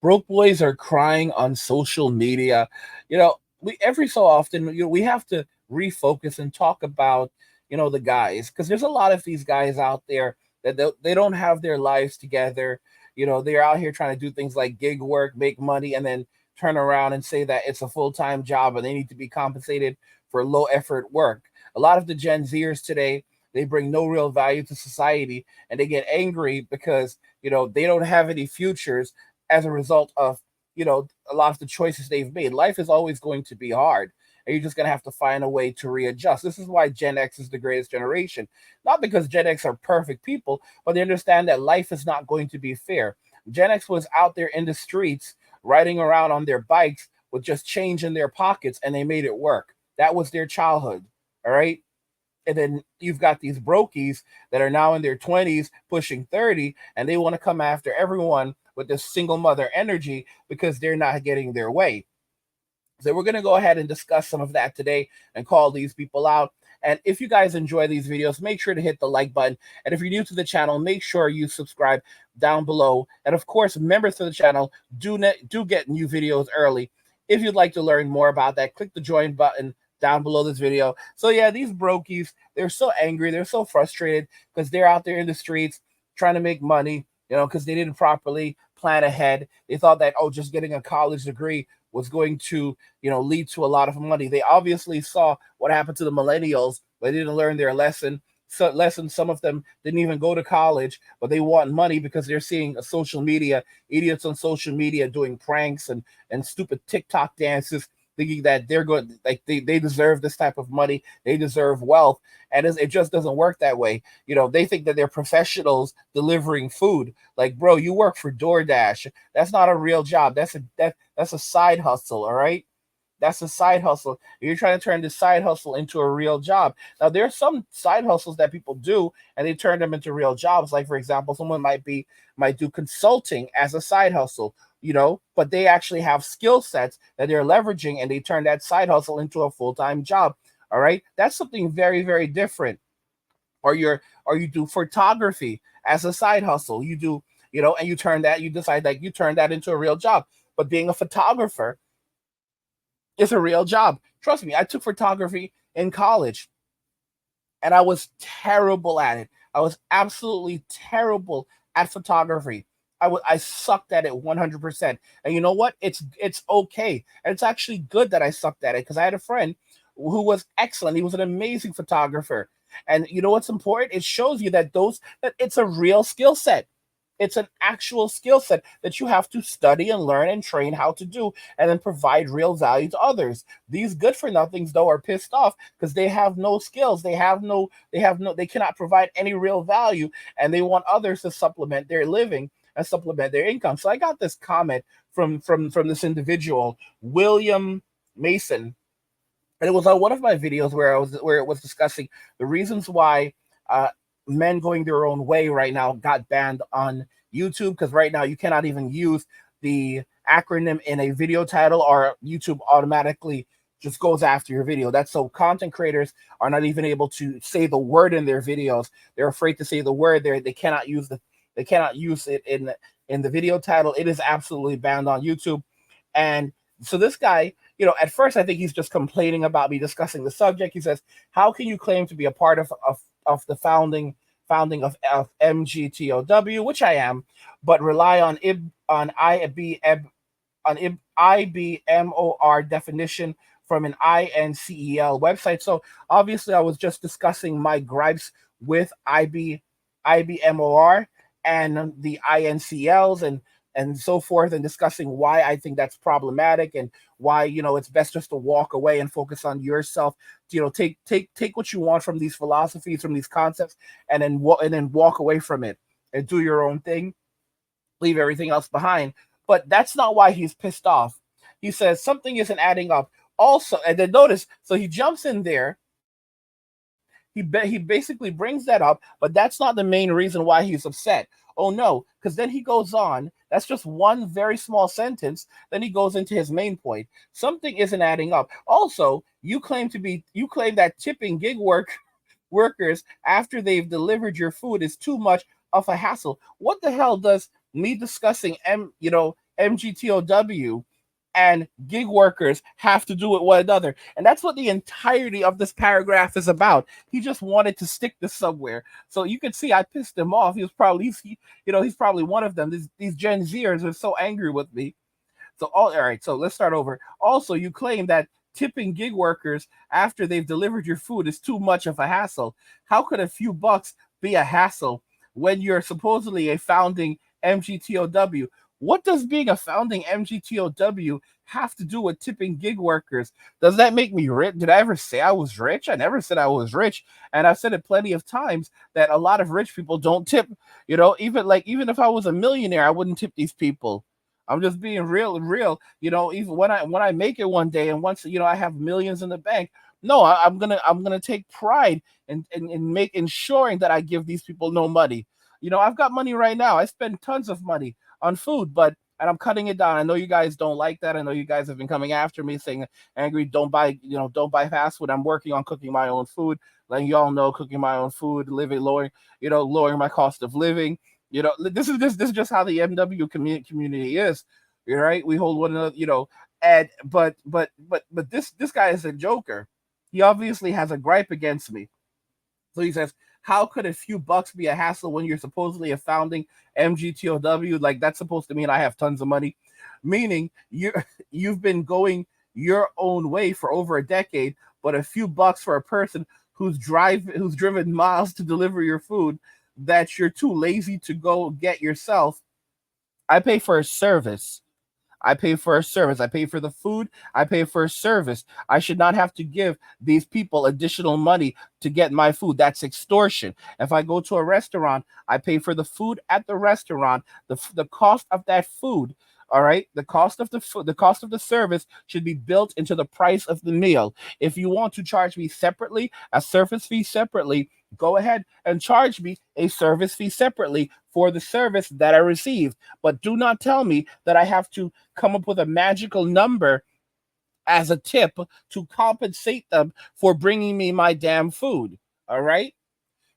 Broke boys are crying on social media. We every so often we have to refocus and talk about the guys, because there's a lot of these guys out there that they don't have their lives together. They're out here trying to do things like gig work, make money, and then turn around and say that it's a full-time job and they need to be compensated for low effort work. A lot of the Gen Zers today, they bring no real value to society, and they get angry because they don't have any futures as a result of a lot of the choices they've made. Life is always going to be hard, and you're just going to have to find a way to readjust. This is why Gen X is the greatest generation. Not because Gen X are perfect people, but they understand that life is not going to be fair. Gen X was out there in the streets riding around on their bikes with just change in their pockets, and they made it work. That was their childhood. All right. And then you've got these brokies that are now in their 20s, pushing 30, and they want to come after everyone with this single mother energy because they're not getting their way. So we're going to go ahead and discuss some of that today and call these people out. And if you guys enjoy these videos, make sure to hit the like button. And if you're new to the channel, make sure you subscribe down below. And of course, members of the channel do get new videos early. If you'd like to learn more about that, click the join button down below this video. So yeah, these brokies, they're so angry, they're so frustrated because they're out there in the streets trying to make money, because they didn't properly plan ahead. They thought that, oh, just getting a college degree was going to, lead to a lot of money. They obviously saw what happened to the millennials. They didn't learn their lesson. Some of them didn't even go to college, but they want money because they're seeing social media, idiots on social media doing pranks and stupid TikTok dances, thinking that they're good, like they deserve this type of money, they deserve wealth, and it just doesn't work that way. They think that they're professionals delivering food. Like, bro, you work for DoorDash. That's not a real job. That's a side hustle. All right. That's a side hustle. You're trying to turn this side hustle into a real job. Now, there are some side hustles that people do, and they turn them into real jobs. Like, for example, someone might do consulting as a side hustle, but they actually have skill sets that they're leveraging, and they turn that side hustle into a full-time job. All right, that's something very, very different. Or you do photography as a side hustle. You do, and you decide that you turn that into a real job. But being a photographer, it's a real job. Trust me, I took photography in college and I was terrible at it. I was absolutely terrible at photography. I sucked at it 100%. And you know what? It's okay. And it's actually good that I sucked at it, because I had a friend who was excellent. He was an amazing photographer. And you know what's important? It shows you that it's a real skill set. It's an actual skill set that you have to study and learn and train how to do, and then provide real value to others. These good for nothings, though, are pissed off because they have no skills. They cannot provide any real value, and they want others to supplement their living and supplement their income. So I got this comment from this individual, William Mason, and it was on one of my videos where it was discussing the reasons why men going their own way right now got banned on YouTube, because right now you cannot even use the acronym in a video title, or YouTube automatically just goes after your video. That's so content creators are not even able to say the word in their videos. They're afraid to say the word there. They cannot use it in the video title. It is absolutely banned on YouTube. And so this guy, at first I think he's just complaining about me discussing the subject. He says, how can you claim to be a part of the founding of MGTOW, which I am, but rely on IBMOR definition from an INCEL website? So obviously I was just discussing my gripes with IBMOR and the INCLs and so forth, and discussing why I think that's problematic, and why it's best just to walk away and focus on yourself. Take what you want from these philosophies, from these concepts, and then walk away from it and do your own thing. Leave everything else behind. But that's not why he's pissed off. He says something isn't adding up. Also, and then notice, so he jumps in there. He basically brings that up, but that's not the main reason why he's upset. Oh no, because then he goes on. That's just one very small sentence. Then he goes into his main point. Something isn't adding up. Also, you claim that tipping gig workers after they've delivered your food is too much of a hassle. What the hell does me discussing MGTOW and gig workers have to do with one another. And that's what the entirety of this paragraph is about. He just wanted to stick this somewhere. So you can see I pissed him off. He was probably, he's probably one of them. These Gen Zers are so angry with me. So all right, so let's start over. Also, you claim that tipping gig workers after they've delivered your food is too much of a hassle. How could a few bucks be a hassle when you're supposedly a founding MGTOW? What does being a founding MGTOW have to do with tipping gig workers? Does that make me rich? Did I ever say I was rich? I never said I was rich. And I've said it plenty of times that a lot of rich people don't tip. Even if I was a millionaire, I wouldn't tip these people. I'm just being real and real. Even when I make it one day and once I have millions in the bank, no, I'm gonna take pride in ensuring that I give these people no money. I've got money right now. I spend tons of money on food, and I'm cutting it down. I know you guys don't like that. I know you guys have been coming after me saying angry, don't buy fast food. I'm working on cooking my own food. Letting you all know, cooking my own food, living lowering my cost of living. This is just how the MW community is. Right? We hold one another, and but this guy is a joker. He obviously has a gripe against me. So he says, how could a few bucks be a hassle when you're supposedly a founding MGTOW? Like, that's supposed to mean I have tons of money. Meaning you've been going your own way for over a decade, but a few bucks for a person who's driven miles to deliver your food that you're too lazy to go get yourself. I pay for a service. I pay for a service. I pay for the food. I pay for a service. I should not have to give these people additional money to get my food. That's extortion. If I go to a restaurant, I pay for the food at the restaurant. The cost of that food, all right, the cost of the food, the cost of the service should be built into the price of the meal. If you want to charge me separately, a service fee separately, go ahead and charge me a service fee separately for the service that I received. But do not tell me that I have to come up with a magical number as a tip to compensate them for bringing me my damn food. All right?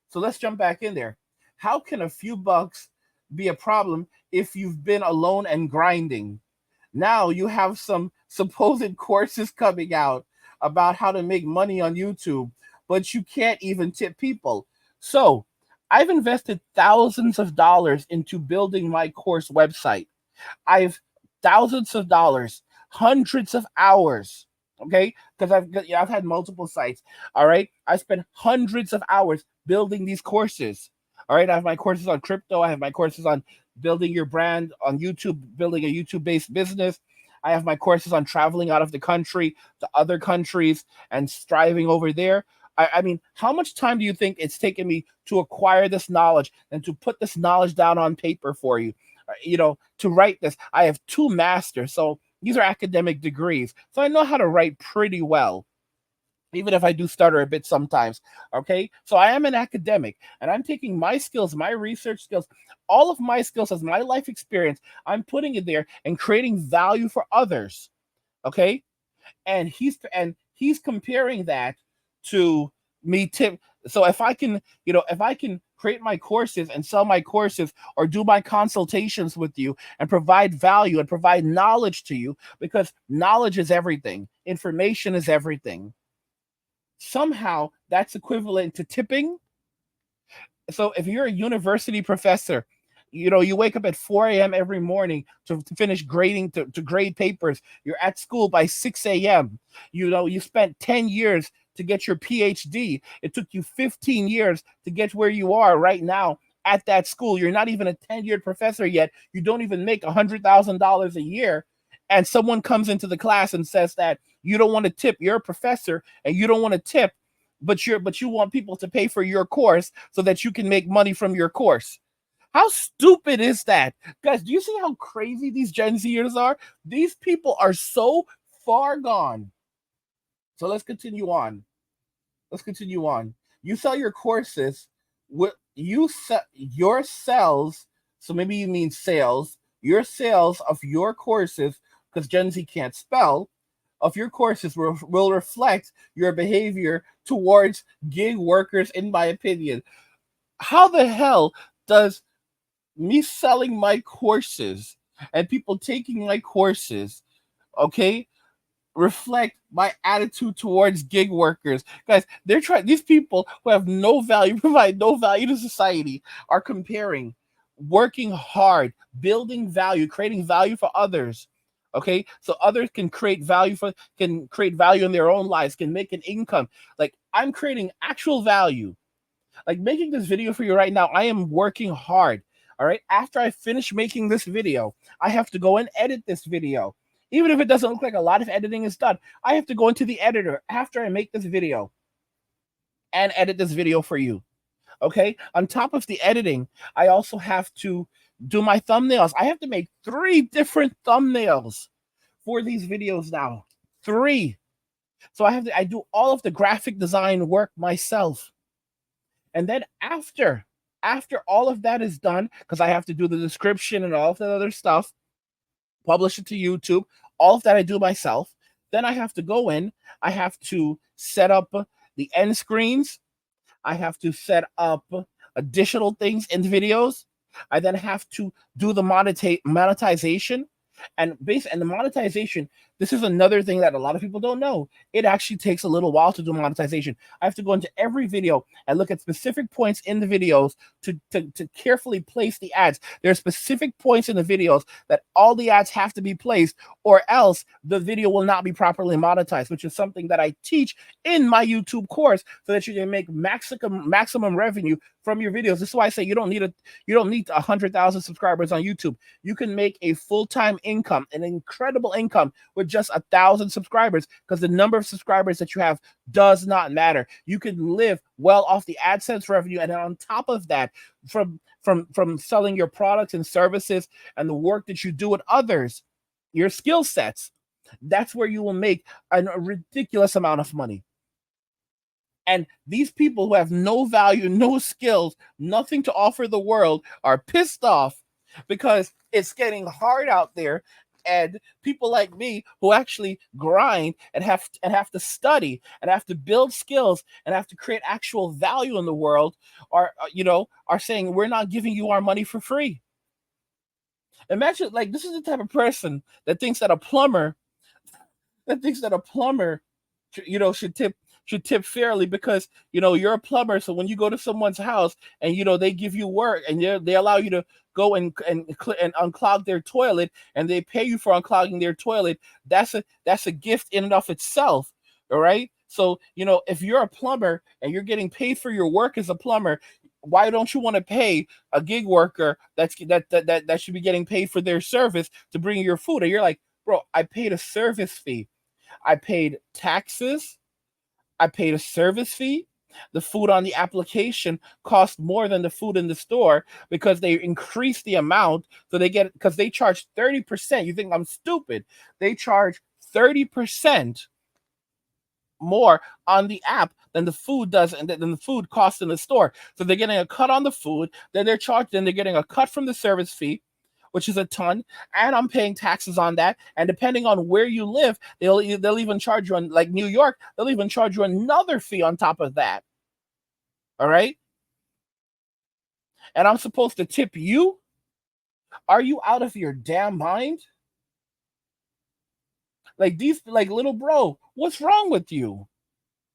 So let's jump back in there. How can a few bucks be a problem if you've been alone and grinding? Now you have some supposed courses coming out about how to make money on YouTube, but you can't even tip people. So I've invested thousands of dollars into building my course website. I've thousands of dollars, hundreds of hours. Okay, because I've had multiple sites. All right, I spent hundreds of hours building these courses. All right, I have my courses on crypto. I have my courses on building your brand on YouTube, building a YouTube based business. I have my courses on traveling out of the country to other countries and striving over there. I mean, how much time do you think it's taken me to acquire this knowledge and to put this knowledge down on paper for you? To write this, I have two masters. So these are academic degrees. So I know how to write pretty well, even if I do stutter a bit sometimes. Okay. So I am an academic and I'm taking my skills, my research skills, all of my skills as my life experience. I'm putting it there and creating value for others. Okay. And he's comparing that to me tip. So if I can create my courses and sell my courses or do my consultations with you and provide value and provide knowledge to you, because knowledge is everything, information is everything, somehow that's equivalent to tipping. So if you're a university professor, you wake up at 4 a.m. every morning to finish grading, to grade papers. You're at school by 6 a.m. You spent 10 years to get your PhD. It took you 15 years to get where you are right now at that school. You're not even a tenured professor yet. You don't even make $100,000 a year. And someone comes into the class and says that you don't want to tip. You're a professor and you don't want to tip, but you want people to pay for your course so that you can make money from your course. How stupid is that? Guys, do you see how crazy these Gen Zers are? These people are so far gone. So let's continue on. Let's continue on. You sell your courses. What you sell your sales? So maybe you mean sales. Your sales of your courses, because Gen Z can't spell, of your courses will reflect your behavior towards gig workers, in my opinion. How the hell does me selling my courses and people taking my courses, okay, reflect my attitude towards gig workers. Guys, they're trying, these people who have no value, provide no value to society, are comparing working hard, building value, creating value for others. Okay, so others can create value in their own lives, can make an income. Like, I'm creating actual value. Like, making this video for you right now, I am working hard. All right. After I finish making this video, I have to go and edit this video. Even if it doesn't look like a lot of editing is done, I have to go into the editor after I make this video and edit this video for you. Okay. On top of the editing, I also have to do my thumbnails. I have to make 3 different thumbnails for these videos now. 3. So I do all of the graphic design work myself. And then after all of that is done, because I have to do the description and all of that other stuff, publish it to YouTube, all of that I do myself. Then I have to go in, I have to set up the end screens, I have to set up additional things in the videos. I then have to do the monetization. And the monetization, this is another thing that a lot of people don't know. It actually takes a little while to do monetization. I have to go into every video and look at specific points in the videos to carefully place the ads. There are specific points in the videos that all the ads have to be placed, or else the video will not be properly monetized, which is something that I teach in my YouTube course, so that you can make maximum revenue from your videos. This is why I say you don't need 100,000 subscribers on YouTube. You can make a full-time income, an incredible income, with just 1,000 subscribers, because the number of subscribers that you have does not matter. You can live well off the AdSense revenue, and then on top of that, from selling your products and services and the work that you do with others, your skill sets, that's where you will make a ridiculous amount of money. And these people who have no value, no skills, nothing to offer the world, are pissed off because it's getting hard out there. And people like me, who actually grind and have to study and have to build skills and have to create actual value in the world, are saying, we're not giving you our money for free. Imagine, like, this is the type of person that thinks that a plumber should tip fairly, because you're a plumber. So when you go to someone's house and they give you work, and they allow you to go and unclog their toilet, and they pay you for unclogging their toilet, that's a gift in and of itself. All right. So if you're a plumber and you're getting paid for your work as a plumber, why don't you want to pay a gig worker that should be getting paid for their service to bring your food? And you're like, bro, I paid a service fee. I paid taxes. I paid a service fee. The food on the application cost more than the food in the store, because they increased the amount. So because they charge 30%. You think I'm stupid? They charge 30% more on the app than the food does, and than the food costs in the store. So they're getting a cut on the food, then they're getting a cut from the service fee, which is a ton, and I'm paying taxes on that. And depending on where you live, they'll even charge you, on, like New York, they'll even charge you another fee on top of that. All right? And I'm supposed to tip you? Are you out of your damn mind? Like, little bro, what's wrong with you?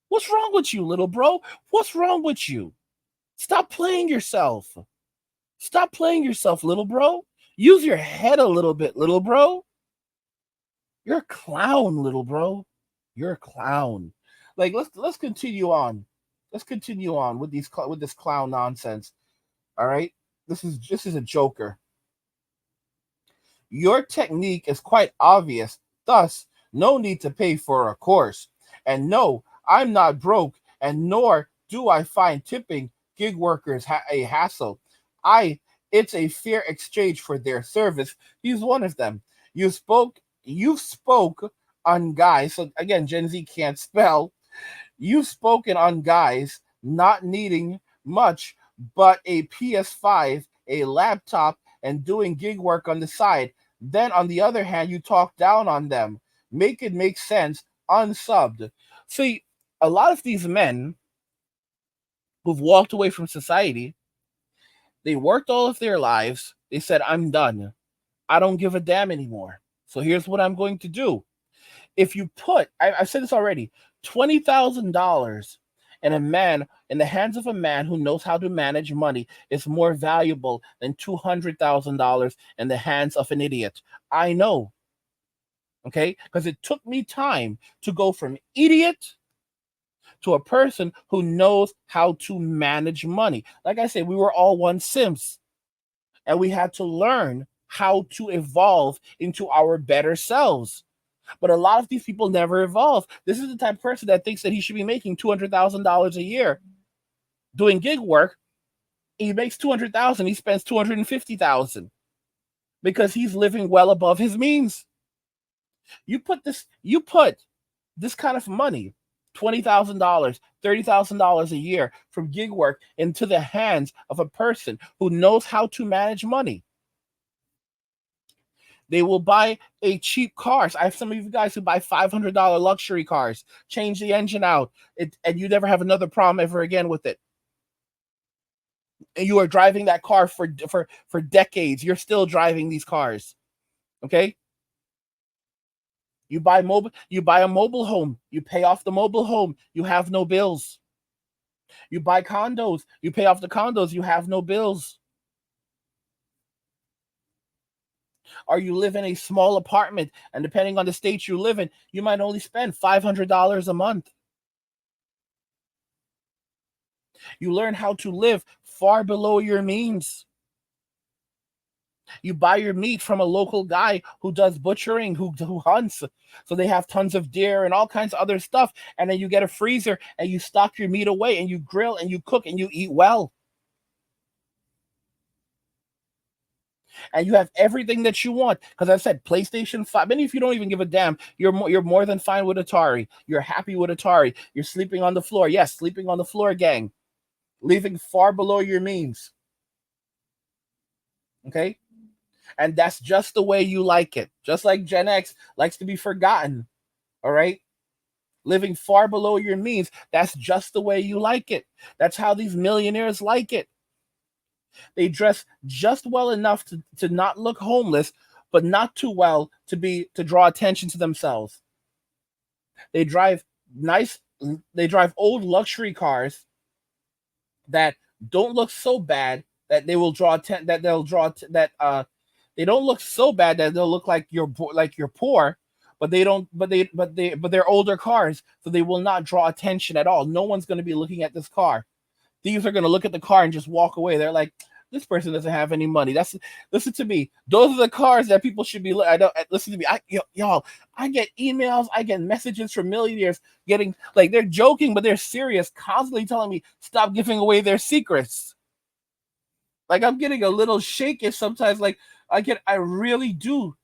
What's wrong with you, little bro? What's wrong with you? Stop playing yourself. Stop playing yourself, little bro. Use your head a little bit, little bro. You're a clown, little bro. You're a clown. Like, let's continue on. Let's continue on with this clown nonsense. All right? This is a joker. Your technique is quite obvious. Thus, no need to pay for a course. And no, I'm not broke, and nor do I find tipping gig workers a hassle. It's a fair exchange for their service. He's one of them. You spoke on guys. So again, Gen Z can't spell. You've spoken on guys not needing much but a PS5, a laptop, and doing gig work on the side. Then on the other hand, you talk down on them. Make it make sense. Unsubbed. See, a lot of these men who've walked away from society, they worked all of their lives. They said, I'm done. I don't give a damn anymore. So here's what I'm going to do. If you put, I've said this already, $20,000 in the hands of a man who knows how to manage money is more valuable than $200,000 in the hands of an idiot. I know, okay? Because it took me time to go from idiot to a person who knows how to manage money. Like I said, we were all once simps, and we had to learn how to evolve into our better selves. But a lot of these people never evolve. This is the type of person that thinks that he should be making $200,000 a year doing gig work. He makes 200,000, he spends 250,000 because he's living well above his means. You put this kind of money, $20,000, $30,000 a year from gig work into the hands of a person who knows how to manage money. They will buy a cheap cars. I have some of you guys who buy $500 luxury cars, change the engine out, and you never have another problem ever again with it. And you are driving that car for decades. You're still driving these cars. Okay? You buy a mobile home, you pay off the mobile home, you have no bills. You buy condos, you pay off the condos, you have no bills. Or you live in a small apartment, and depending on the state you live in, you might only spend $500 a month. You learn how to live far below your means. You buy your meat from a local guy who does butchering, who hunts. So they have tons of deer and all kinds of other stuff. And then you get a freezer and you stock your meat away and you grill and you cook and you eat well. And you have everything that you want. Because I said PlayStation 5. Many of you don't even give a damn. You're more than fine with Atari. You're happy with Atari. You're sleeping on the floor. Yes, sleeping on the floor, gang. Living far below your means. Okay? And that's just the way you like it. Just like Gen X likes to be forgotten. All right? Living far below your means. That's just the way you like it. That's how these millionaires like it. They dress just well enough to not look homeless, but not too well to draw attention to themselves. They drive old luxury cars that don't look so bad that they will draw they don't look so bad that they'll look like you're poor, but they're older cars, so they will not draw attention at all. No one's going to be looking at this car. Thieves are going to look at the car and just walk away. They're like, this person doesn't have any money. Listen to me. Those are the cars that people should be. Listen to me. Y'all, I get emails, I get messages from millionaires getting like they're joking, but they're serious, constantly telling me stop giving away their secrets. Like I'm getting a little shaky sometimes. Like I really do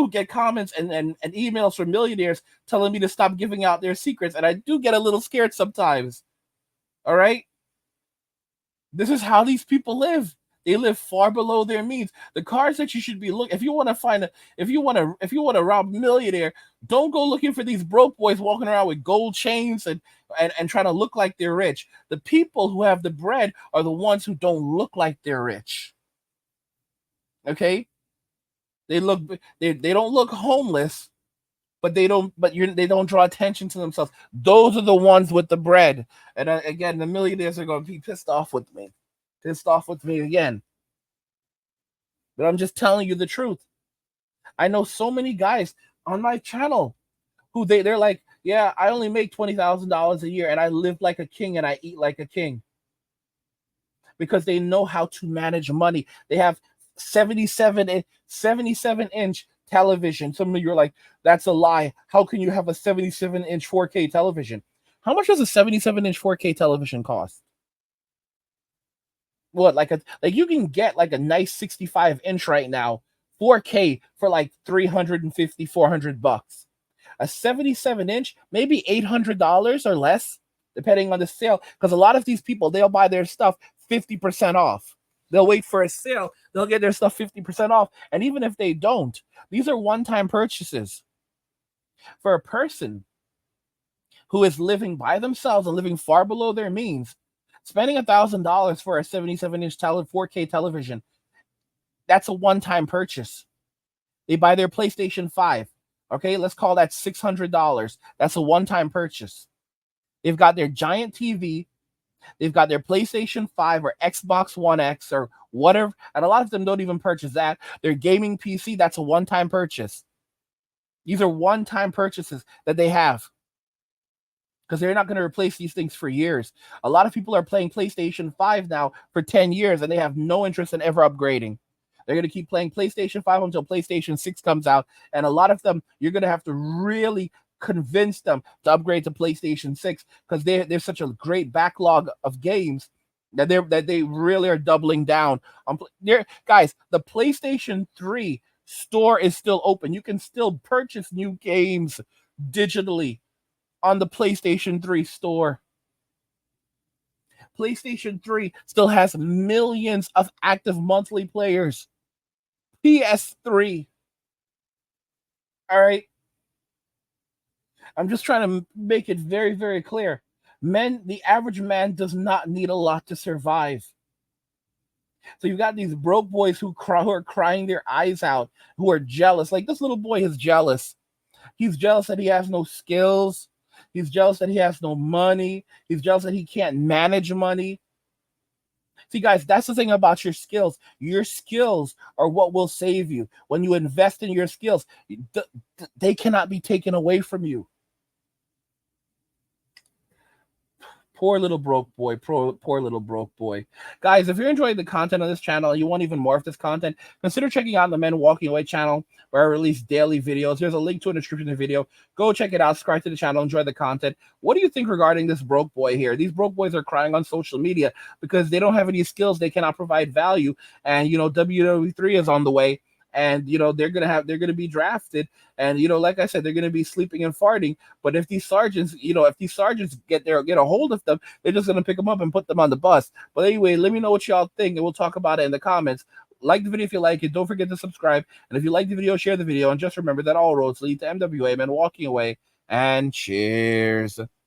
get comments and emails from millionaires telling me to stop giving out their secrets, and I do get a little scared sometimes. All right. This is how these people live. They live far below their means. The cars that you should be looking, if you want to rob a millionaire, don't go looking for these broke boys walking around with gold chains and trying to look like they're rich. The people who have the bread are the ones who don't look like they're rich. Okay? They don't look homeless, but they don't draw attention to themselves. Those are the ones with the bread. And again, the millionaires are going to be pissed off with me again. But I'm just telling you the truth. I know so many guys on my channel who they're like, yeah, I only make $20,000 a year and I live like a king and I eat like a king. Because they know how to manage money. They have 77-inch television. Some of you are like, that's a lie. How can you have a 77-inch 4K television? How much does a 77-inch 4K television cost? What, you can get like a nice 65-inch right now, 4K for like $350, $400. A 77-inch, maybe $800 or less, depending on the sale. Because a lot of these people, they'll buy their stuff 50% off. They'll wait for a sale. They'll get their stuff 50% off. And even if they don't, these are one-time purchases. For a person who is living by themselves and living far below their means, spending $1,000 for a 77-inch 4K television That's a one-time purchase. They buy their PlayStation 5. Okay, let's call that $600. That's a one-time purchase. They've got their giant TV. They've got their PlayStation 5 or Xbox One X or whatever. And a lot of them don't even purchase that. Their gaming PC, that's a one-time purchase. These are one-time purchases that they have, because they're not going to replace these things for years. A lot of people are playing PlayStation 5 now for 10 years, and they have no interest in ever upgrading. They're going to keep playing PlayStation 5 until PlayStation 6 comes out. And a lot of them, you're going to have to really convince them to upgrade to PlayStation 6, because there's such a great backlog of games that they really are doubling down on. Guys, the PlayStation 3 store is still open. You can still purchase new games digitally on the PlayStation 3 store. PlayStation 3 still has millions of active monthly players. PS3. All right. I'm just trying to make it very, very clear. The average man does not need a lot to survive. So you've got these broke boys who are crying their eyes out, who are jealous. Like, this little boy is jealous. He's jealous that he has no skills. He's jealous that he has no money. He's jealous that he can't manage money. See, guys, that's the thing about your skills. Your skills are what will save you. When you invest in your skills, they cannot be taken away from you. Poor little broke boy. Poor little broke boy. Guys, if you're enjoying the content on this channel and you want even more of this content, consider checking out the Men Walking Away channel, where I release daily videos. There's a link to it in the description of the video. Go check it out. Subscribe to the channel. Enjoy the content. What do you think regarding this broke boy here? These broke boys are crying on social media because they don't have any skills. They cannot provide value. And, WWE3 is on the way. And they're gonna be drafted, and like I said, they're gonna be sleeping and farting. But if these sergeants get a hold of them, they're just gonna pick them up and put them on the bus. But anyway, let me know what y'all think, and we'll talk about it in the comments. Like the video if you like it. Don't forget to subscribe, and if you like the video, share the video. And just remember that all roads lead to MWA Men Walking Away. And cheers.